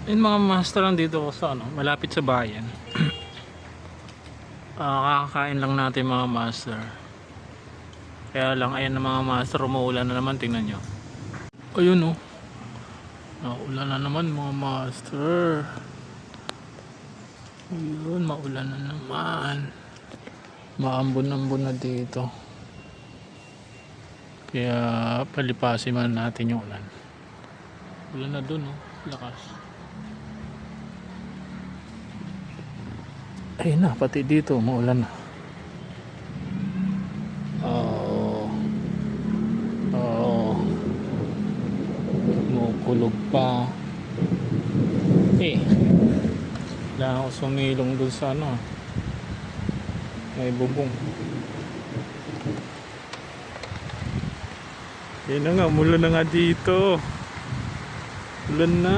Yung mga master lang dito ko sa malapit sa bayan. Kakakain lang natin mga master. Kaya lang ayan na mga master, umuulan na naman, tingnan nyo. Ayun naulan na naman mga master. Ayun, maulan na naman. Maambon-ambon na dito. Kaya palipasin man natin yung ulan. Ulan na dun lakas. Ayun na, pati dito maulan na. Kumukulog pa. Kailangan ko sumilong dun sa may bubong. Ayun na nga, umulan na nga dito. Ulan na.